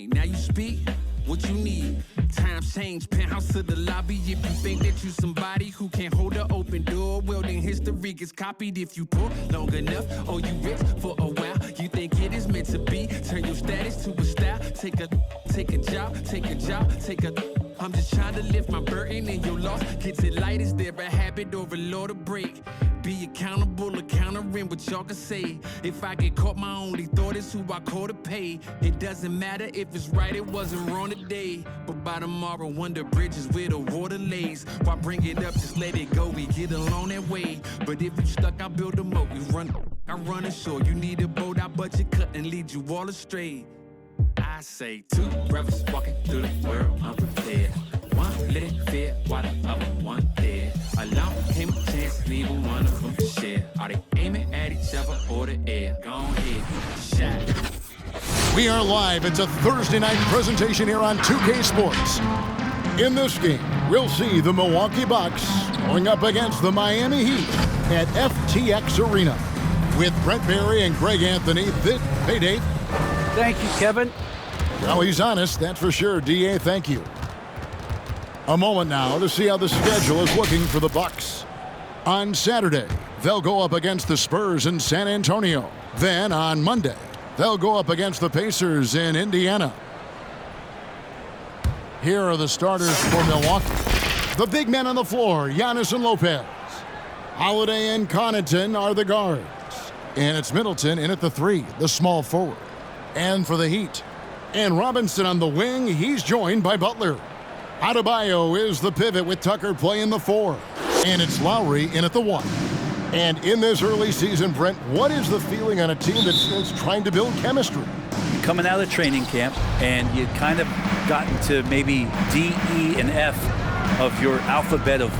ain't. Now you speak what you need. Times change, penthouse to the lobby. If you think that you somebody who can't hold an open door, well then history gets copied. If you poor long enough, or you rich for a while, you think it is meant to be. Turn your status to a style. Take a job. I'm just trying to lift my burden, and your loss gets it light. Is there a habit or a law to break? Be accountable, countering what y'all can say. If I get caught, my only thought is who I call to pay. It doesn't matter if it's right, it wasn't wrong today. But by tomorrow, wonder bridges where the water lays. Why bring it up, just let it go, we get along that way. But if you stuck, I build a moat, I run ashore. You need a boat, I budget cut and lead you all astray. I say two brothers walking through the world unprepared. One let it fear while the other one dead. Along came a chance, neither one of them to share. Are they aiming at each other or the air? Go ahead, shot. We are live. It's a Thursday night presentation here on 2K Sports. In this game, we'll see the Milwaukee Bucks going up against the Miami Heat at FTX Arena. With Brent Barry and Greg Anthony, hey Dave. Thank you, Kevin. Well, he's honest, that's for sure. DA, thank you. A moment now to see how the schedule is looking for the Bucks. On Saturday, they'll go up against the Spurs in San Antonio. Then on Monday, they'll go up against the Pacers in Indiana. Here are the starters for Milwaukee. The big men on the floor, Giannis and Lopez. Holiday and Connaughton are the guards. And it's Middleton in at the 3, the small forward. And for the Heat, and Robinson on the wing, he's joined by Butler. Adebayo is the pivot with Tucker playing the 4. And it's Lowry in at the 1. And in this early season, Brent, what is the feeling on a team that's trying to build chemistry? Coming out of training camp, and you'd kind of gotten to maybe D, E, and F of your alphabet of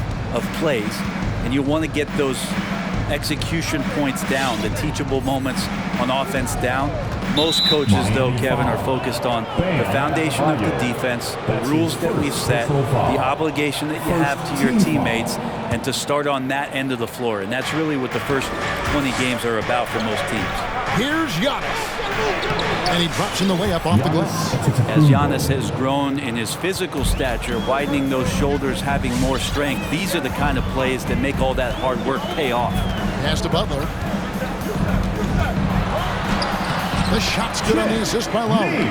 plays, and you want to get those execution points down, the teachable moments on offense down. Most coaches, though, Kevin, are focused on the foundation of the defense, the rules that we've set, the obligation that you have to your teammates, and to start on that end of the floor. And that's really what the first 20 games are about for most teams. Here's Giannis. And he drops in the layup off the glass. As Giannis has grown in his physical stature, widening those shoulders, having more strength, these are the kind of plays that make all that hard work pay off. Pass to Butler. The shot's good on the assist by Lowry.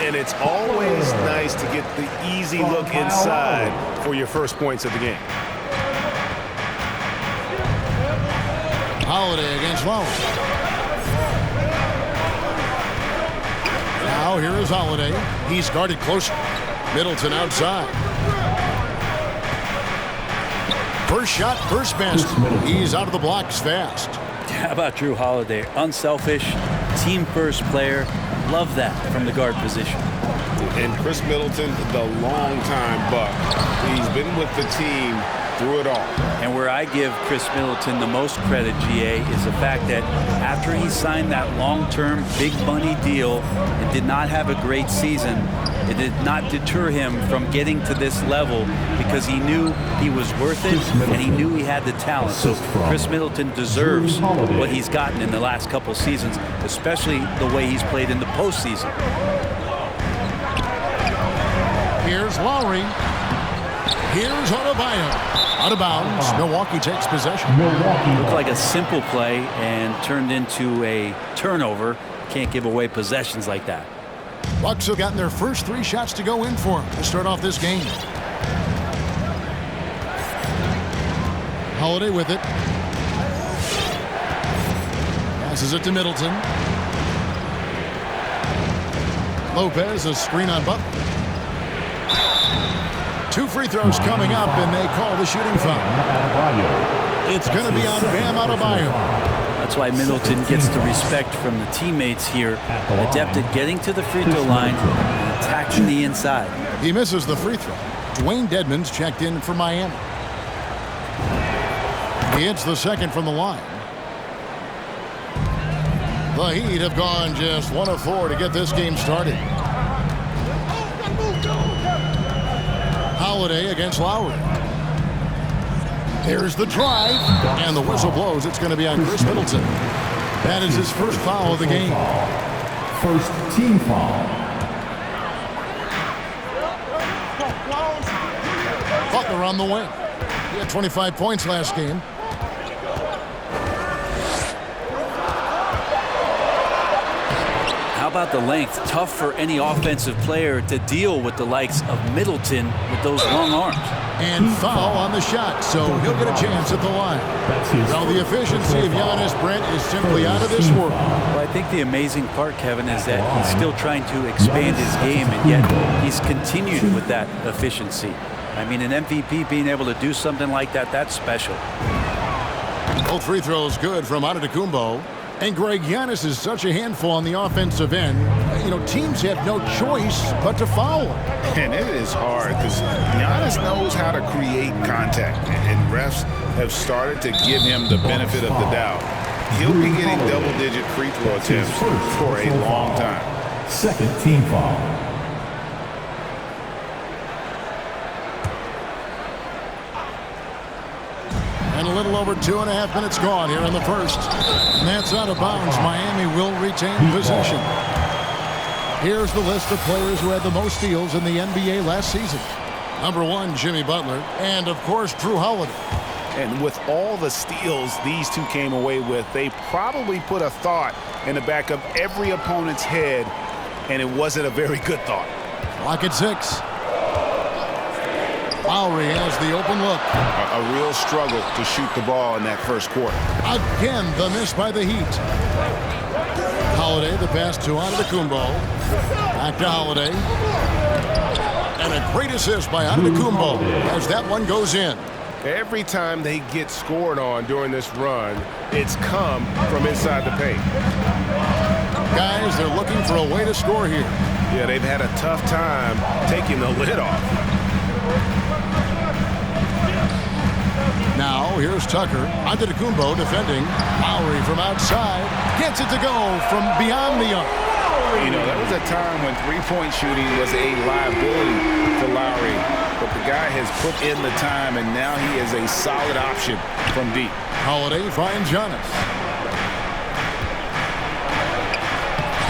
And it's always nice to get the easy look inside for your first points of the game. Holiday against Lowry. Now here is Holiday. He's guarded closer. Middleton outside. First shot, first basket. He's out of the blocks fast. How about Drew Holiday? Unselfish, team-first player. Love that from the guard position. And Chris Middleton, the longtime Buck. He's been with the team through it all. And where I give Chris Middleton the most credit, GA, is the fact that after he signed that long-term big money deal and did not have a great season, it did not deter him from getting to this level because he knew he was worth it and he knew he had the talent. So Chris Middleton deserves what he's gotten in the last couple seasons, especially the way he's played in the postseason. Here's Lowry. Here's Adebayo. Out of bounds. Milwaukee takes possession. Looked like a simple play and turned into a turnover. Can't give away possessions like that. Bucks have gotten their first 3 shots to go in for them to start off this game. Holiday with it. Passes it to Middleton. Lopez, a screen on Butler. 2 free throws coming up, and they call the shooting foul. It's going to be on Bam Adebayo. That's why Middleton gets the respect from the teammates here. Adept at getting to the free throw line and attacking the inside. He misses the free throw. Dwayne Dedmon's checked in for Miami. He hits the second from the line. The Heat have gone just 1 of 4 to get this game started. Holiday against Lowry. Here's the drive, and the whistle blows. It's going to be on Chris Middleton. That is his first foul of the game. First team foul. on the wing. He had 25 points last game. How about the length? Tough for any offensive player to deal with the likes of Middleton with those long arms. And foul on the shot, so he'll get a chance at the line. Well, the efficiency of Giannis, Brent, is simply out of this world. Well, I think the amazing part, Kevin, is that he's still trying to expand his game, and yet he's continued with that efficiency. I mean, an MVP being able to do something like that, that's special. Both free throws good from Antetokounmpo. And Greg, Giannis is such a handful on the offensive end. You know, teams have no choice but to foul him. And it is hard because Giannis knows how to create contact, and refs have started to give him the benefit of the doubt. He'll be getting double-digit free throw attempts for a long time. Second team foul. And a little over 2.5 minutes gone here in the first. And that's out of bounds. Miami will retain possession. Here's the list of players who had the most steals in the NBA last season. Number 1, Jimmy Butler. And, of course, Drew Holiday. And with all the steals these two came away with, they probably put a thought in the back of every opponent's head, and it wasn't a very good thought. Clock at 6. Lowry has the open look. A real struggle to shoot the ball in that first quarter. Again, the miss by the Heat. Holiday, the pass to Antetokounmpo. Back to Holiday. And a great assist by Antetokounmpo as that one goes in. Every time they get scored on during this run, it's come from inside the paint. Guys, they're looking for a way to score here. Yeah, they've had a tough time taking the lid off. Now, here's Tucker. Antetokounmpo defending. Lowry from outside. Gets it to go from beyond the arc. You know, that was a time when three-point shooting was a liability for Lowry. But the guy has put in the time, and now he is a solid option from deep. Holiday finds Giannis.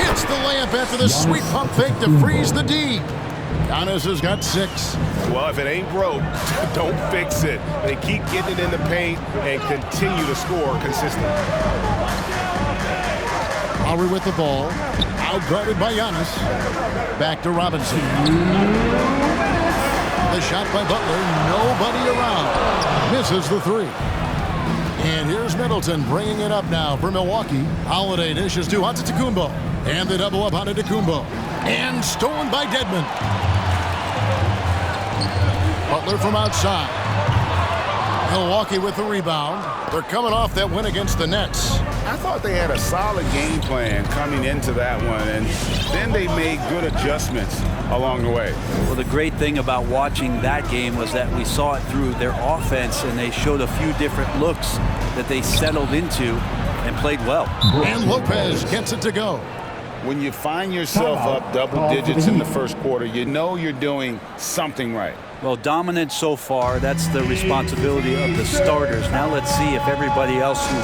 Hits the layup after the sweet pump fake to freeze the D. Giannis has got 6. Well, if it ain't broke, don't fix it. They keep getting it in the paint and continue to score consistently. Lowry with the ball. Out-guarded by Giannis. Back to Robinson. The shot by Butler. Nobody around. Misses the 3. And here's Middleton bringing it up now for Milwaukee. Holiday dishes to Antetokounmpo. And they double up Antetokounmpo. And stolen by Dedmon. Butler from outside. Milwaukee with the rebound. They're coming off that win against the Nets. I thought they had a solid game plan coming into that one, and then they made good adjustments along the way. Well, the great thing about watching that game was that we saw it through their offense, and they showed a few different looks that they settled into and played well. And Lopez gets it to go. When you find yourself up double digits in the first quarter, you know you're doing something right. Well, dominant so far, that's the responsibility of the starters. Now let's see if everybody else who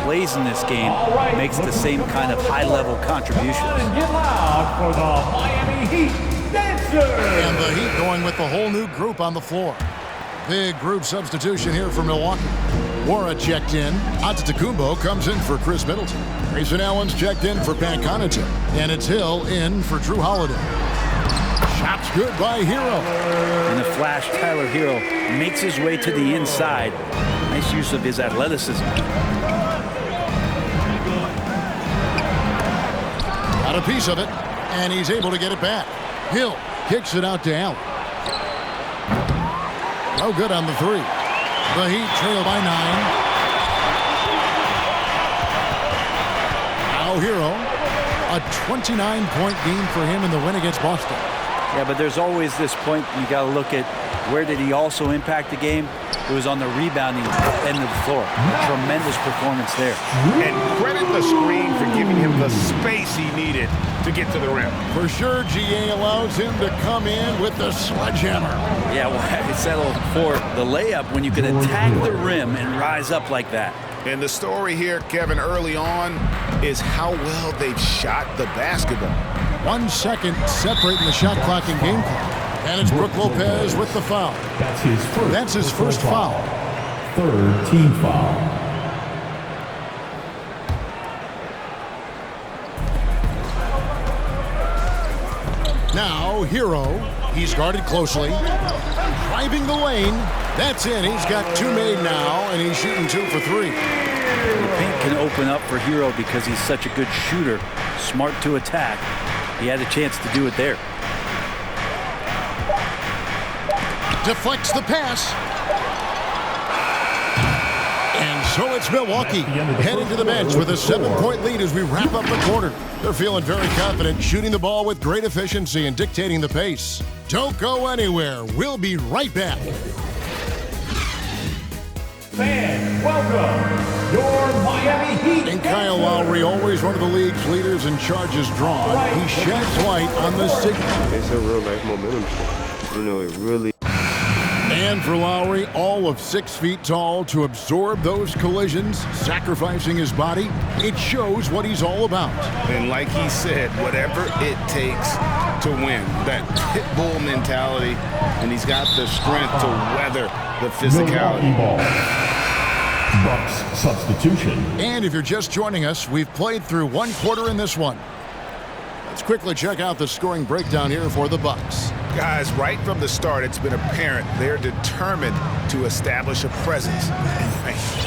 plays in this game makes the same kind of high-level contributions. Get loud for the Miami Heat Dancers! And the Heat going with the whole new group on the floor. Big group substitution here for Milwaukee. Wara checked in. Antetokounmpo comes in for Chris Middleton. Grayson Allen's checked in for Pat Connaughton. And it's Hill in for Drew Holiday. Shots good by Hero. In the flash, Tyler Hero makes his way to the inside. Nice use of his athleticism. Got a piece of it, and he's able to get it back. Hill kicks it out to Allen. No good on the 3. The Heat trail by 9. Now Hero, a 29-point game for him in the win against Boston. Yeah, but there's always this point you got to look at where did he also impact the game? It was on the rebounding end of the floor. A tremendous performance there. And credit the screen for giving him the space he needed to get to the rim. For sure, GA allows him to come in with the sledgehammer. Yeah, well, I settle for the layup when you can attack the rim and rise up like that. And the story here, Kevin, early on is how well they've shot the basketball. 1 second separating the shot clock and game clock. And it's Brook Lopez with the foul. That's his first foul. Third team foul. Now, Hero. He's guarded closely. Driving the lane. That's in. He's got 2 made now, and he's shooting 2 for 3. The paint can open up for Hero because he's such a good shooter, smart to attack. He had a chance to do it there. Deflects the pass. And so it's Milwaukee heading to the bench with a 7-point lead as we wrap up the quarter. They're feeling very confident, shooting the ball with great efficiency and dictating the pace. Don't go anywhere. We'll be right back. Fans, welcome your Miami Heat. And Kyle Lowry, always one of the league's leaders in charges drawn. He sheds light on the signal. It's a real life momentum sport. You know, it really. And for Lowry, all of 6 feet tall, to absorb those collisions, sacrificing his body, it shows what he's all about. And like he said, whatever it takes to win, that pit bull mentality, and he's got the strength to weather the physicality. Bucks substitution. And if you're just joining us, we've played through 1 quarter in this one. Let's quickly check out the scoring breakdown here for the Bucks. Guys, right from the start, it's been apparent they're determined to establish a presence.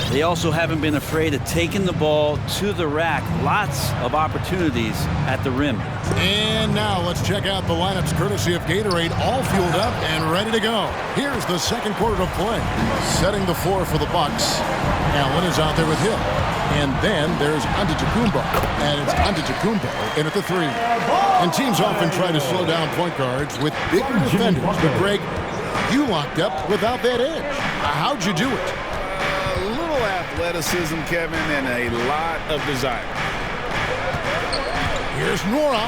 They also haven't been afraid of taking the ball to the rack. Lots of opportunities at the rim. And now let's check out the lineups courtesy of Gatorade, all fueled up and ready to go. Here's the second quarter of play. Setting the floor for the Bucks. Allen is out there with him. And then there's Antetokounmpo. And it's Antetokounmpo in at the 3. And teams often try to slow down point guards with bigger defenders. But Greg, you locked up without that edge. How'd you do it? A little athleticism, Kevin, and a lot of desire. Here's Nora.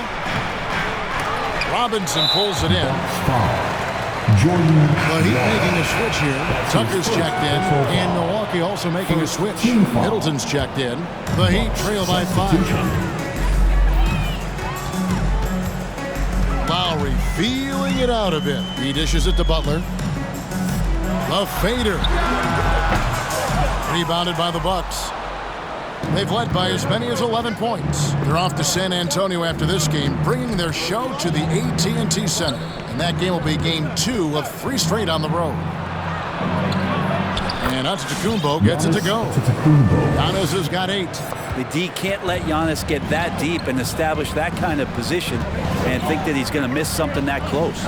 Robinson pulls it in. The Heat making a switch here. Tucker's checked in, and Milwaukee also making a switch. Middleton's checked in. The Heat trail by 5. Lowry feeling it out a bit. He dishes it to Butler. The fader. Rebounded by the Bucks. They've led by as many as 11 points. They're off to San Antonio after this game, bringing their show to the AT&T Center. And that game will be game 2 of 3 straight on the road. And Antetokounmpo gets it to go. Giannis has got 8. The D can't let Giannis get that deep and establish that kind of position and think that he's going to miss something that close.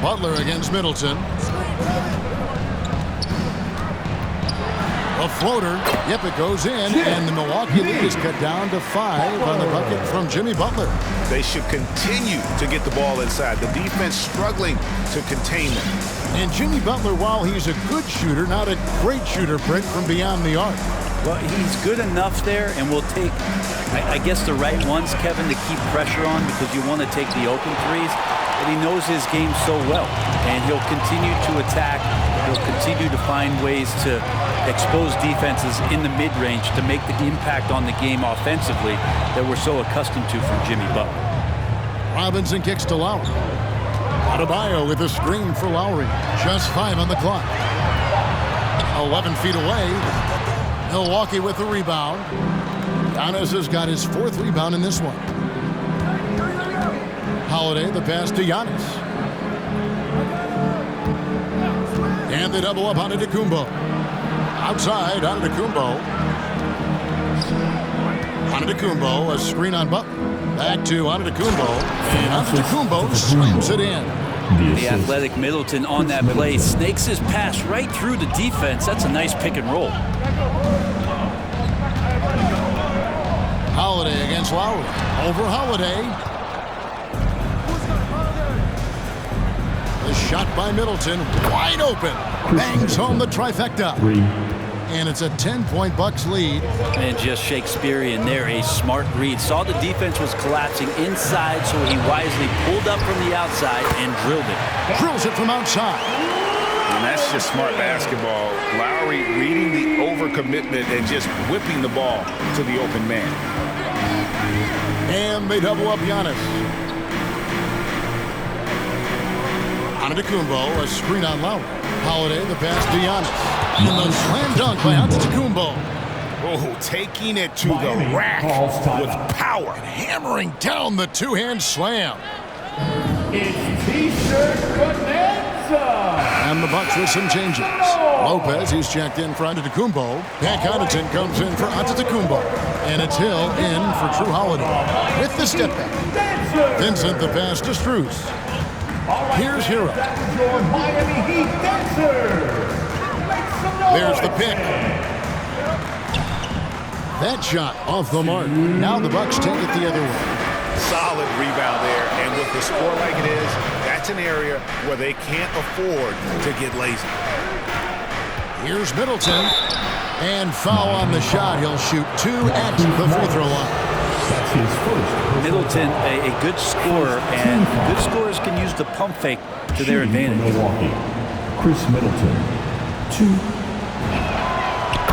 Butler against Middleton. A floater. Yep, it goes in, and the Milwaukee lead is cut down to 5 on the bucket from Jimmy Butler. They should continue to get the ball inside. The defense struggling to contain them. And Jimmy Butler, while he's a good shooter, not a great shooter, Brent, from beyond the arc. Well, he's good enough there, and will take, I guess, the right ones, Kevin, to keep pressure on, because you want to take the open threes. But he knows his game so well, and he'll continue to attack. He'll continue to find ways to expose defenses in the mid-range to make the impact on the game offensively that we're so accustomed to from Jimmy Butler. Robinson kicks to Lowry. Adebayo with a screen for Lowry. Just 5 on the clock. 11 feet away. Milwaukee with the rebound. Giannis has got his 4th rebound in this one. Holiday, the pass to Giannis. And they double up on Antetokounmpo. Outside, Antetokounmpo. Antetokounmpo, a screen on Butler. Back to Antetokounmpo. And Antetokounmpo slams it in. The athletic Middleton on that play snakes his pass right through the defense. That's a nice pick and roll. Holiday against Lowry. Over Holiday. The shot by Middleton, wide open. Bangs home the trifecta. And it's a 10-point Bucks lead. And just Shakespearean there, a smart read. Saw the defense was collapsing inside, so he wisely pulled up from the outside and drilled it. Drills it from outside. And that's just smart basketball. Lowry reading the overcommitment and just whipping the ball to the open man. And they double up Giannis. Antetokounmpo, a screen on Lowry. Holiday, the pass to Giannis. And the slam dunk by Antetokounmpo. Oh, taking it to the rack with power. Hammering down the two-hand slam. It's T-shirt bonanza. And the Bucks with some changes. Lopez, he's checked in for Antetokounmpo. Pat Connaughton comes in for Antetokounmpo. And it's Hill in for Drew Holiday. With the step back. Vincent the pass to Strus. Here's Hero. That is your Miami Heat dancers. Make some noise. There's the pick. That shot off the mark. Now the Bucks take it the other way. Solid rebound there, and with the score like it is, that's an area where they can't afford to get lazy. Here's Middleton, and foul on the shot. He'll shoot 2 at the free throw line. That's his first. Middleton, a good scorer, and good scorers can use the pump fake to their advantage. Milwaukee, Chris Middleton, 2.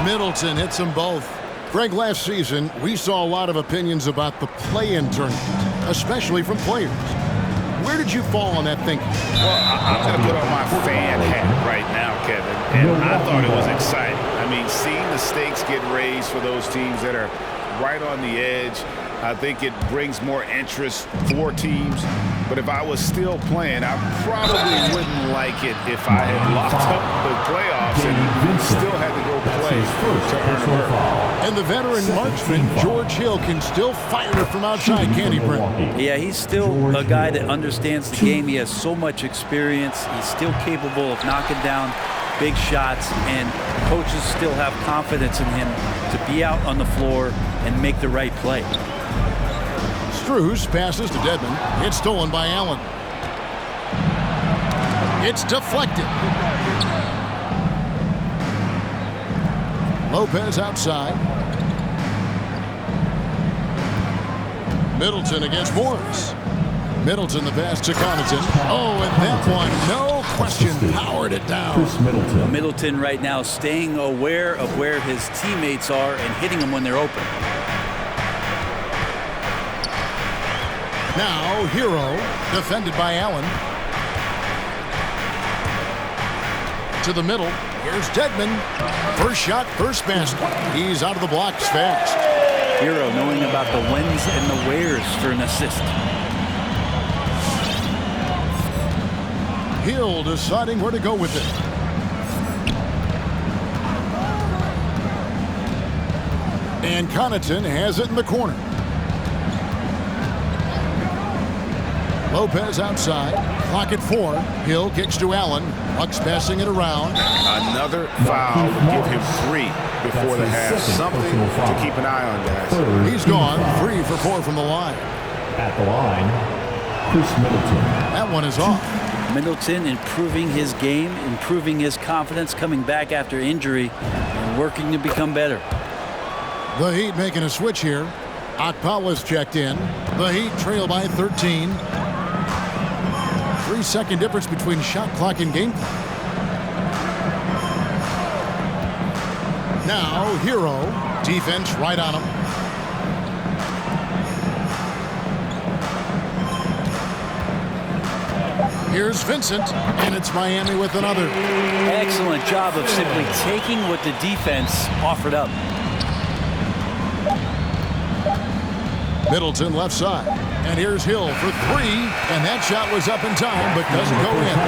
Middleton hits them both. Greg, last season, we saw a lot of opinions about the play-in tournament, especially from players. Where did you fall on that thinking? Well, I'm going to put on my fan hat right now, Kevin, and I thought it was exciting. I mean, seeing the stakes get raised for those teams that are right on the edge, I think it brings more interest for teams. But if I was still playing, I probably wouldn't like it if I had locked up the playoffs and still had to go play to earn a berth. And the veteran marksman, George Hill, can still fire it from outside, can't he, Brent? Yeah, he's still a guy that understands the game. He has so much experience. He's still capable of knocking down big shots, and coaches still have confidence in him to be out on the floor and make the right play. Strus passes to Dedmon. It's stolen by Allen. It's deflected. Lopez outside. Middleton against Morris. Middleton the pass to Connaughton. Oh, and that one, no question, powered it down. Chris Middleton. Middleton right now staying aware of where his teammates are and hitting them when they're open. Now, Hero, defended by Allen. To the middle. Here's Dedmon. First shot, first basket. He's out of the blocks fast. Hero knowing about the whens and the wheres for an assist. Hill deciding where to go with it. And Connaughton has it in the corner. Lopez outside. Clock at 4. Hill kicks to Allen. Bucks passing it around. Another foul would give him 3 before the half. Something to keep an eye on, guys. He's gone 3 for 4 from the line. At the line, Chris Middleton. That one is off. Middleton improving his game, improving his confidence, coming back after injury, and working to become better. The Heat making a switch here. Okpala's checked in. The Heat trail by 13. 3-second difference between shot clock and game clock. Now, Hero. Defense right on him. Here's Vincent, and it's Miami with another. Excellent job of simply taking what the defense offered up. Middleton left side. And here's Hill for 3. And that shot was up in time, but doesn't go in.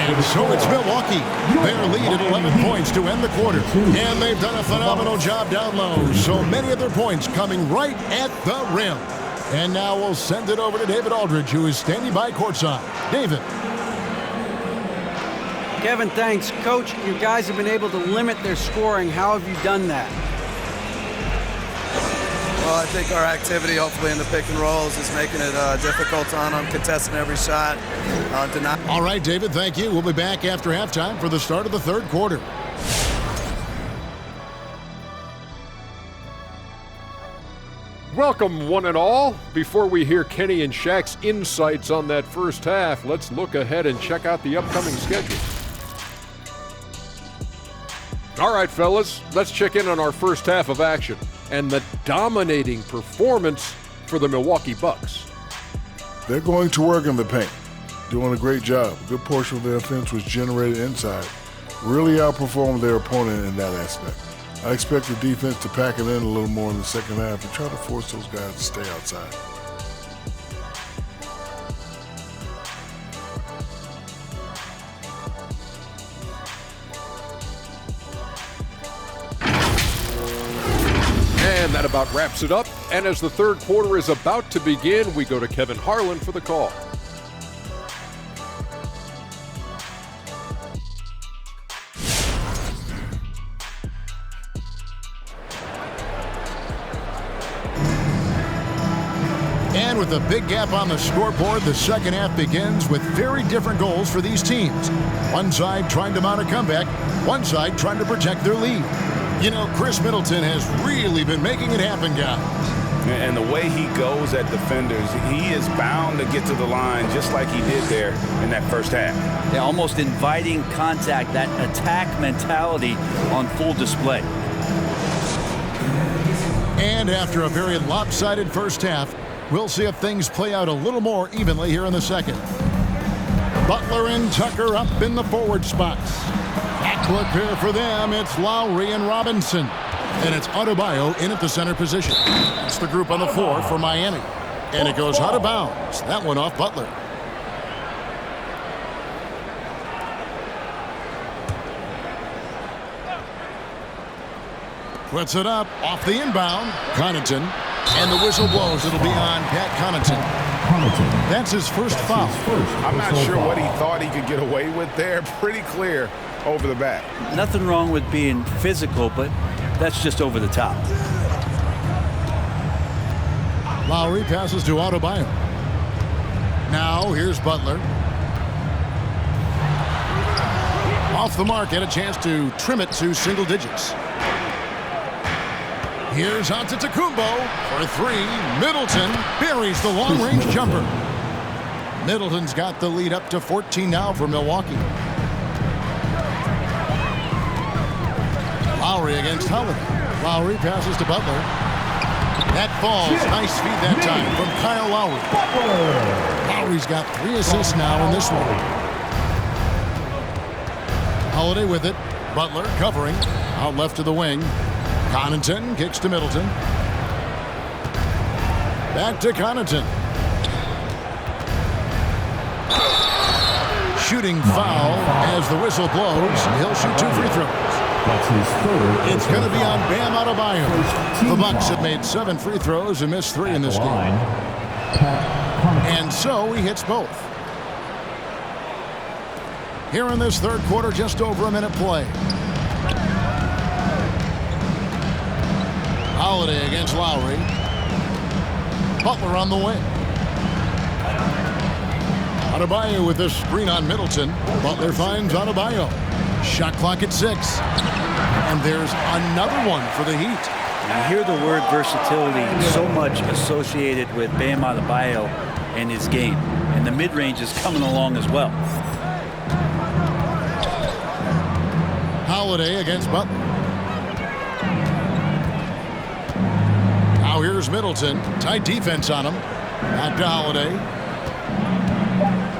And so it's Milwaukee. Their lead at 11 points to end the quarter. And they've done a phenomenal job down low. So many of their points coming right at the rim. And now we'll send it over to David Aldridge, who is standing by courtside. David. Kevin, thanks. Coach, you guys have been able to limit their scoring. How have you done that? Well, I think our activity, hopefully in the pick and rolls, is making it difficult on them, contesting every shot. All right, David, thank you. We'll be back after halftime for the start of the third quarter. Welcome, one and all. Before we hear Kenny and Shaq's insights on that first half, let's look ahead and check out the upcoming schedule. All right, fellas, let's check in on our first half of action and the dominating performance for the Milwaukee Bucks. They're going to work in the paint. doing a great job. A good portion of their offense was generated inside. Really outperformed their opponent in that aspect. I expect the defense to pack it in a little more in the second half and try to force those guys to stay outside. And that about wraps it up. And as the third quarter is about to begin, we go to Kevin Harlan for the call. And with a big gap on the scoreboard, the second half begins with very different goals for these teams. One side trying to mount a comeback, one side trying to protect their lead. You know, Chris Middleton has really been making it happen, guys. And the way he goes at defenders, he is bound to get to the line just like he did there in that first half. Yeah, almost inviting contact, that attack mentality on full display. And after a very lopsided first half, we'll see if things play out a little more evenly here in the second. Butler and Tucker up in the forward spots. Backcourt pair for them, it's Lowry and Robinson. And it's Adebayo in at the center position. That's the group on the floor for Miami. And it goes out of bounds. That one off Butler. Puts it up off the inbound. Connaughton. And the whistle blows. It'll be on Pat Connaughton. That's his first foul. I'm not sure what he thought he could get away with there. Pretty clear over the back. Nothing wrong with being physical, but that's just over the top. Lowry passes to Adebayo. Now here's Butler. Off the mark, had a chance to trim it to single digits. Here's Antetokounmpo for three. Middleton buries the long-range jumper. Middleton's got the lead up to 14 now for Milwaukee. Lowry against Holiday. Lowry passes to Butler. That falls. Nice feed that time from Kyle Lowry. Lowry's got 3 assists now in this one. Holiday with it. Butler covering. Out left to the wing. Connaughton kicks to Middleton. Back to Connaughton. Shooting foul as the whistle blows. He'll shoot 2 free throws. It's going to be on Bam Adebayo. The Bucks have made 7 free throws and missed 3 in this game. And so he hits both. Here in this third quarter, just over a minute play. Holiday against Lowry. Butler on the wing. Adebayo with this screen on Middleton. Butler finds Adebayo. Shot clock at 6. And there's another one for the Heat. You hear the word versatility so much associated with Bam Adebayo and his game. And the mid-range is coming along as well. Holiday against Butler. Now here's Middleton. Tight defense on him. Back to Holiday.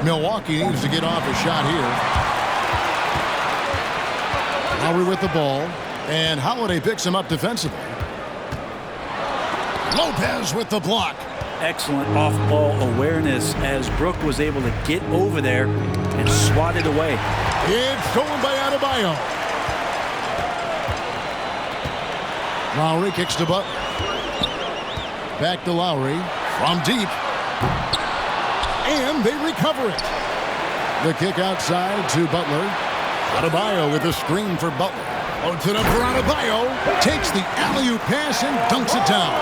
Milwaukee needs to get off a shot here. Lowry with the ball. And Holiday picks him up defensively. Lopez with the block. Excellent off-ball awareness as Brook was able to get over there and swat it away. It's stolen by Adebayo. Lowry kicks to Butler. Back to Lowry from deep. And they recover it. The kick outside to Butler. Adebayo with a screen for Butler. Loads it up for Adebayo. Takes the alley-oop pass and dunks it down.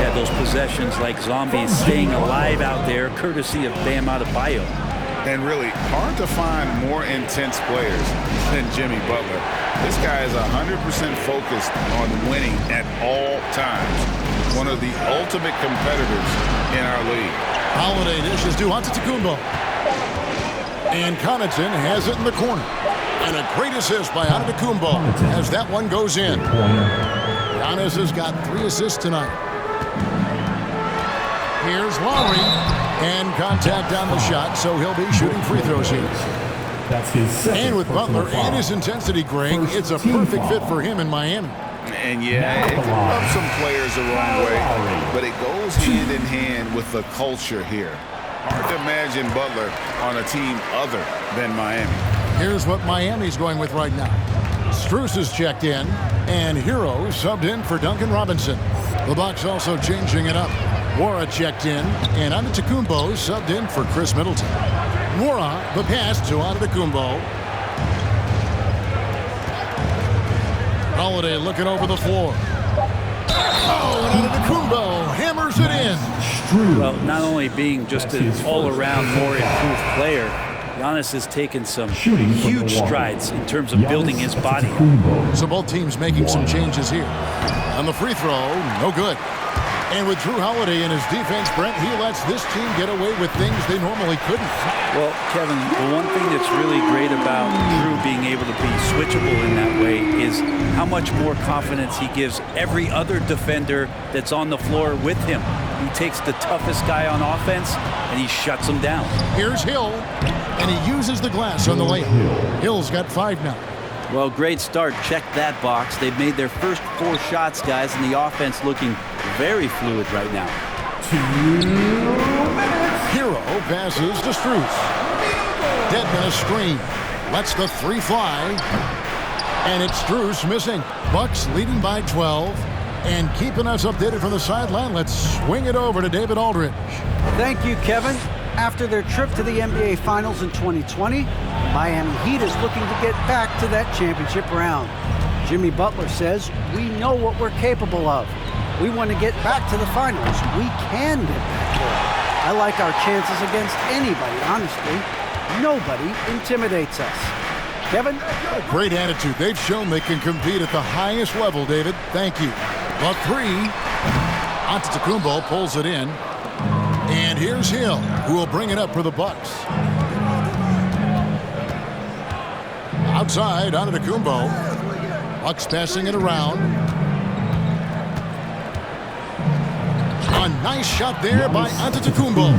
Yeah, those possessions like zombies staying alive out there, courtesy of Bam Adebayo. And really hard to find more intense players than Jimmy Butler. This guy is 100% focused on winning at all times. One of the ultimate competitors in our league. Holiday dishes to Antetokounmpo. And Connaughton has it in the corner. And a great assist by Antetokounmpo as that one goes in. Giannis has got 3 assists tonight. Here's Lowry. And contact on the shot, so he'll be shooting free throws here. That's his second. And with Butler personal and his foul. intensity, Greg, First it's a team perfect fit foul. for him in Miami. And yeah, it can rub some players the wrong way, but it goes hand in hand with the culture here. Hard to imagine Butler on a team other than Miami. Here's what Miami's going with right now. Strus is checked in, and Hero subbed in for Duncan Robinson. The Bucks also changing it up. Wara checked in, and Antetokounmpo subbed in for Chris Middleton. Wara, the pass to Antetokounmpo. Holiday looking over the floor. Oh, and Antetokounmpo hammers it in. Well, not only being just an all-around, more improved player, Giannis has taken some huge strides in terms of building his body. So both teams making some changes here. On the free throw, no good. And with Drew Holiday in his defense, Brent, he lets this team get away with things they normally couldn't. Well, Kevin, the one thing that's really great about Drew being able to be switchable in that way is how much more confidence he gives every other defender that's on the floor with him. He takes the toughest guy on offense, and he shuts him down. Here's Hill, and he uses the glass on the layup. Hill's got 5 now. Well, great start. Check that box. They've made their first 4 shots, guys, and the offense looking very fluid right now. 2 minutes. Hero passes to Strus. Dedman a screen. Lets the 3 fly. And it's Strus missing. Bucks leading by 12. And keeping us updated from the sideline, let's swing it over to David Aldridge. Thank you, Kevin. After their trip to the NBA Finals in 2020, Miami Heat is looking to get back to that championship round. Jimmy Butler says, we know what we're capable of. We want to get back to the finals. We can get back there. I like our chances against anybody, honestly. Nobody intimidates us. Kevin? Great attitude. They've shown they can compete at the highest level, David. Thank you. The 3. Antetokounmpo pulls it in. And here's Hill, who will bring it up for the Bucks. Outside, Antetokounmpo. Bucks passing it around. A nice shot there by Antetokounmpo.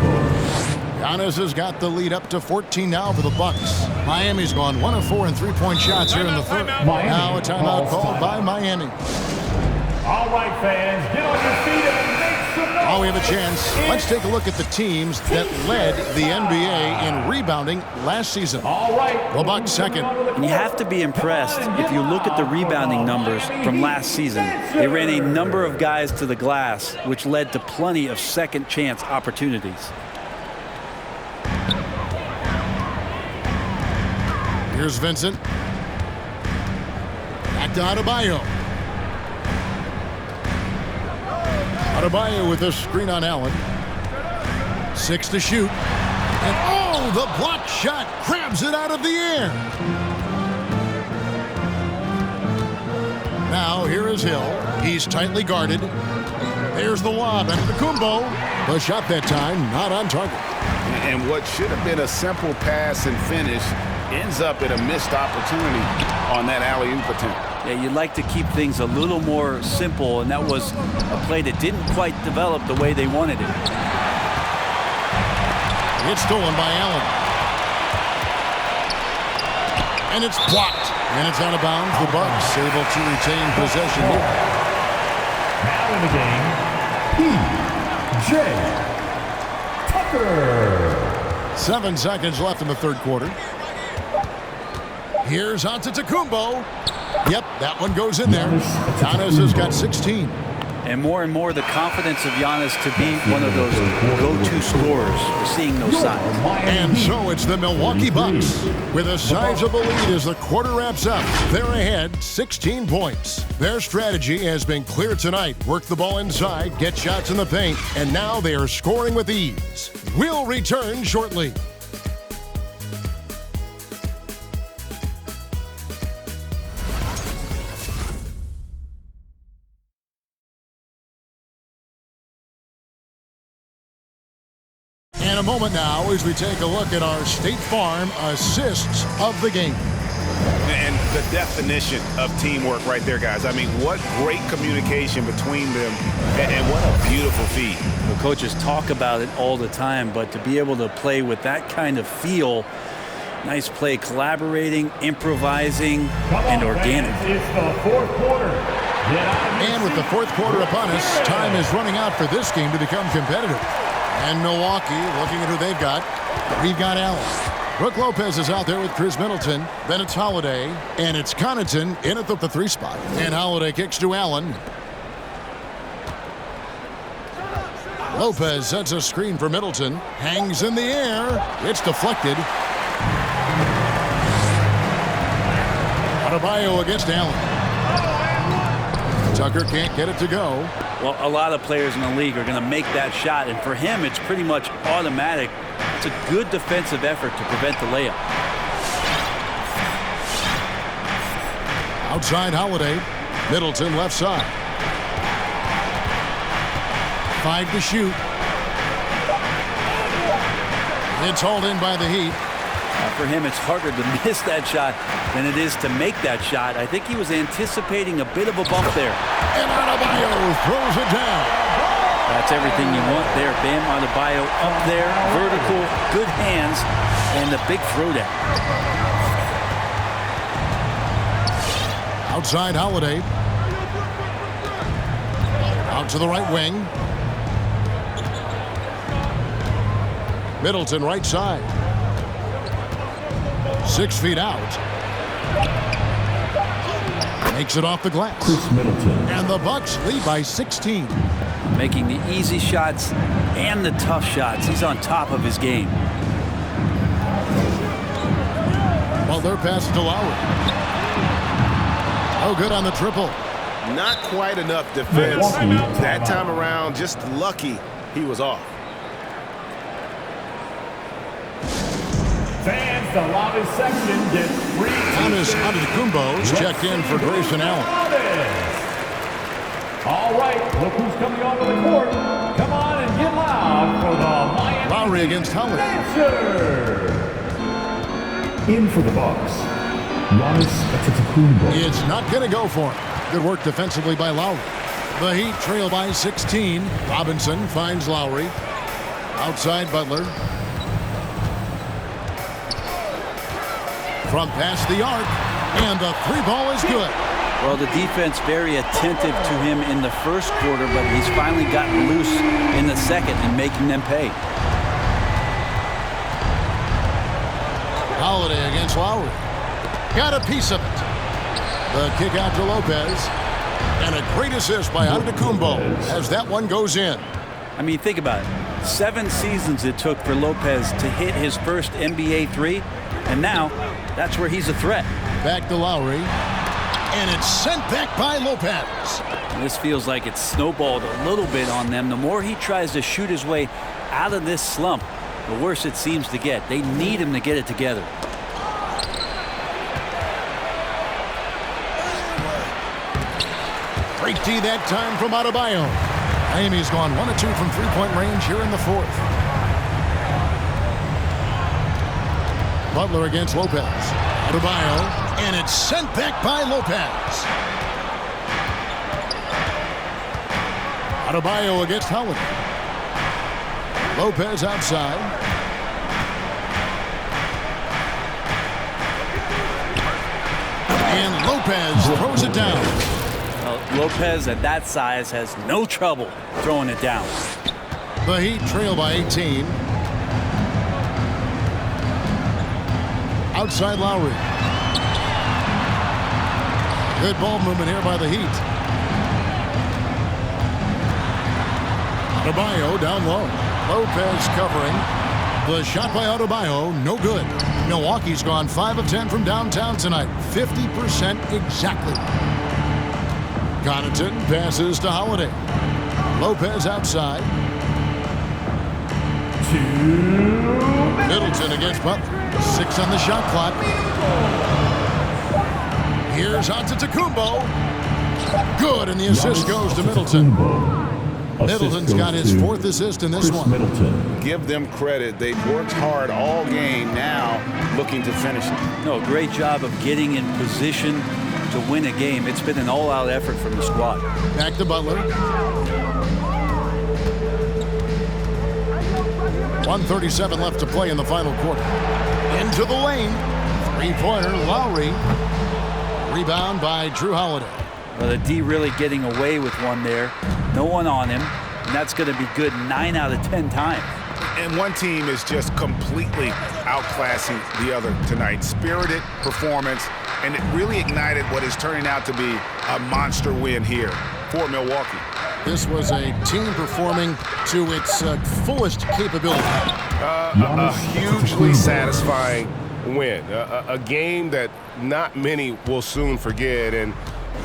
Giannis has got the lead up to 14 now for the Bucks. Miami's gone 1 of 4 in 3-point shots here in the third. Now a timeout called by Miami. All right, fans, get on your feet and make some noise. Oh, we have a chance. Let's take a look at the teams that led the NBA in rebounding last season. All right. The Bucks second. And you have to be impressed if you look at the rebounding numbers from last season. They ran a number of guys to the glass, which led to plenty of second chance opportunities. Here's Vincent. Back to Adebayo. Adebayo with a screen on Allen. 6 to shoot. And oh, the block shot grabs it out of the air. Now here is Hill. He's tightly guarded. There's the lob, and Antetokounmpo. The shot that time not on target. And what should have been a simple pass and finish ends up in a missed opportunity on that alley-oop attempt. Yeah, you'd like to keep things a little more simple, and that was a play that didn't quite develop the way they wanted it. It's stolen by Allen. And it's blocked. And it's out of bounds. The Bucks able to retain possession here. Now in the game, P.J. Tucker. 7 seconds left in the third quarter. Here's Antetokounmpo. Yep, that one goes in there. Giannis has got 16. And more the confidence of Giannis to be one of those go-to scorers. We're seeing those signs. And so it's the Milwaukee Bucks with a sizable lead as the quarter wraps up. They're ahead 16 points. Their strategy has been clear tonight. Work the ball inside, get shots in the paint, and now they are scoring with ease. We'll return shortly. In a moment now as we take a look at our State Farm assists of the game. And the definition of teamwork right there, guys. I mean, what great communication between them, and what a beautiful feat. The coaches talk about it all the time, but to be able to play with that kind of feel, nice play, collaborating, improvising, and organic. It's the fourth quarter. And with the fourth quarter upon us, time is running out for this game to become competitive. And Milwaukee, looking at who they've got, we've got Allen. Brook Lopez is out there with Chris Middleton. Then it's Holiday, and it's Connaughton in at the 3 spot. And Holiday kicks to Allen. Lopez sets a screen for Middleton. Hangs in the air. It's deflected. Adebayo against Allen. Tucker can't get it to go. Well, a lot of players in the league are going to make that shot, and for him, it's pretty much automatic. It's a good defensive effort to prevent the layup. Outside Holiday. Middleton left side. 5 to shoot. It's hauled in by the Heat. For him, it's harder to miss that shot than it is to make that shot. I think he was anticipating a bit of a bump there. And Adebayo throws it down. That's everything you want there. Bam Adebayo up there, vertical, good hands, and the big throwdown. Outside Holiday. Out to the right wing. Middleton right side. 6 feet out. Makes it off the glass. Chris Middleton. And the Bucks lead by 16. Making the easy shots and the tough shots. He's on top of his game. Butler passes to Lowry. Oh, good on the triple. Not quite enough defense that time around. Just lucky he was off. Fans, the lobby section gets free. Giannis Antetokounmpo's checked in for Grayson Allen. All right, look who's coming onto the court. Come on and get loud for the Miami Lowry against Howard. Dancers. In for the Bucks, Giannis Antetokounmpo. It's not going to go for him. Good work defensively by Lowry. The Heat trail by 16. Robinson finds Lowry. Outside Butler. From past the arc. And the 3 ball is good. Well, the defense very attentive to him in the first quarter, but he's finally gotten loose in the second and making them pay. Holiday against Lowry. Got a piece of it. The kick out to Lopez. And a great assist by Antetokounmpo as that one goes in. I mean, think about it. 7 seasons it took for Lopez to hit his first NBA 3, and now that's where he's a threat. Back to Lowry. And it's sent back by Lopez. This feels like it's snowballed a little bit on them. The more he tries to shoot his way out of this slump, the worse it seems to get. They need him to get it together. Great D that time from Adebayo. Miami's gone 1 of 2 from 3-point range here in the 4th. Butler against Lopez. Adebayo. And it's sent back by Lopez. Adebayo against Howard. Lopez outside. And Lopez throws it down. Well, Lopez at that size has no trouble throwing it down. The Heat trail by 18. Outside Lowry. Good ball movement here by the Heat. Adebayo down low. Lopez covering. The shot by Adebayo, no good. Milwaukee's gone 5 of 10 from downtown tonight. 50% exactly. Connaughton passes to Holiday. Lopez outside. Middleton against Butler. 6 on the shot clock. Here's Antetokounmpo. Good, and the assist goes to Middleton. Middleton's got his 4th assist in this Chris one. Middleton. Give them credit. They've worked hard all game, now looking to finish it. No, great job of getting in position to win a game. It's been an all-out effort from the squad. Back to Butler. 1:37 left to play in the final quarter. Into the lane. Three-pointer, Lowry. Rebound by Drew Holiday. Well, the D really getting away with one there. No one on him, and that's going to be good 9 out of 10 times. And one team is just completely outclassing the other tonight. Spirited performance, and it really ignited what is turning out to be a monster win here for Milwaukee. This was a team performing to its fullest capability. A hugely satisfying win. A game that not many will soon forget. And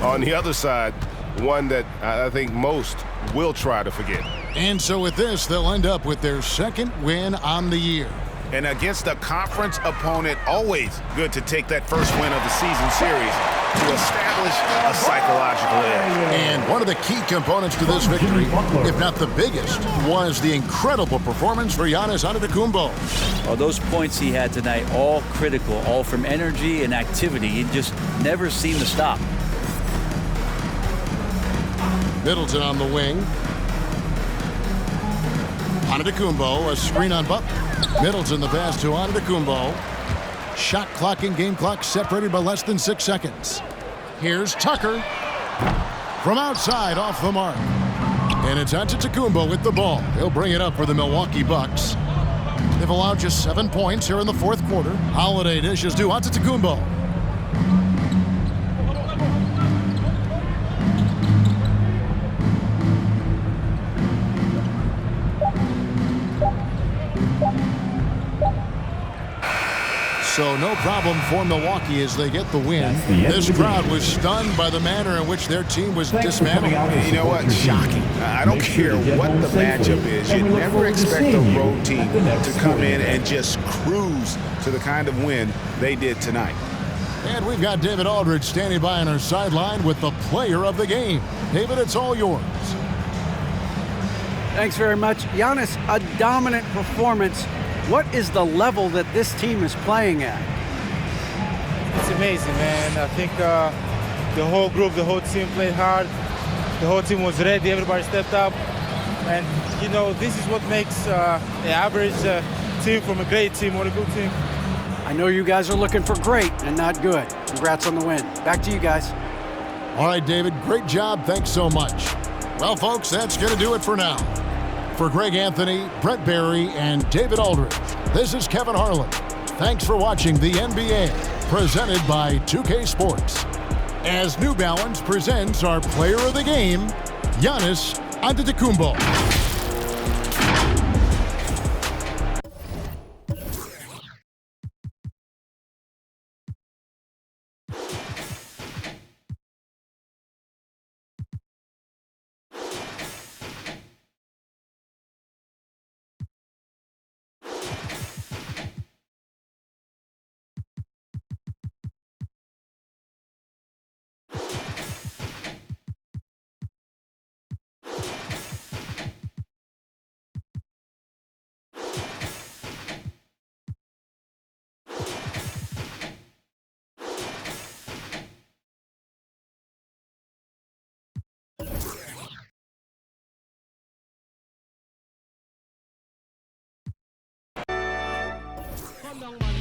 on the other side, one that I think most will try to forget. And so with this, they'll end up with their 2nd win on the year. And against a conference opponent, always good to take that first win of the season series to establish a psychological edge. And one of the key components to this victory, if not the biggest, was the incredible performance for Giannis Antetokounmpo. Well, those points he had tonight, all critical, all from energy and activity. He just never seemed to stop. Middleton on the wing. Antetokounmpo, a screen on Butler. Middleton the pass to Antetokounmpo. Shot clock and game clock separated by less than 6 seconds. Here's Tucker from outside off the mark. And it's Antetokounmpo with the ball. He'll bring it up for the Milwaukee Bucks. They've allowed just 7 points here in the 4th quarter. Holiday dishes to Antetokounmpo. So no problem for Milwaukee as they get the win. This crowd was stunned by the manner in which their team was dismantled. You know what? Shocking. I don't care what the matchup is. You never expect a road team to come in and just cruise to the kind of win they did tonight. And we've got David Aldridge standing by on our sideline with the player of the game. David, it's all yours. Thanks very much. Giannis, a dominant performance. What is the level that this team is playing at? It's amazing, man. I think the whole group, the whole team played hard. The whole team was ready. Everybody stepped up. And, you know, this is what makes the average team from a great team or a good team. I know you guys are looking for great and not good. Congrats on the win. Back to you guys. All right, David, great job. Thanks so much. Well, folks, that's going to do it for now. For Greg Anthony, Brett Barry, and David Aldridge, this is Kevin Harlan. Thanks for watching the NBA, presented by 2K Sports. As New Balance presents our player of the game, Giannis Antetokounmpo. Come down, man.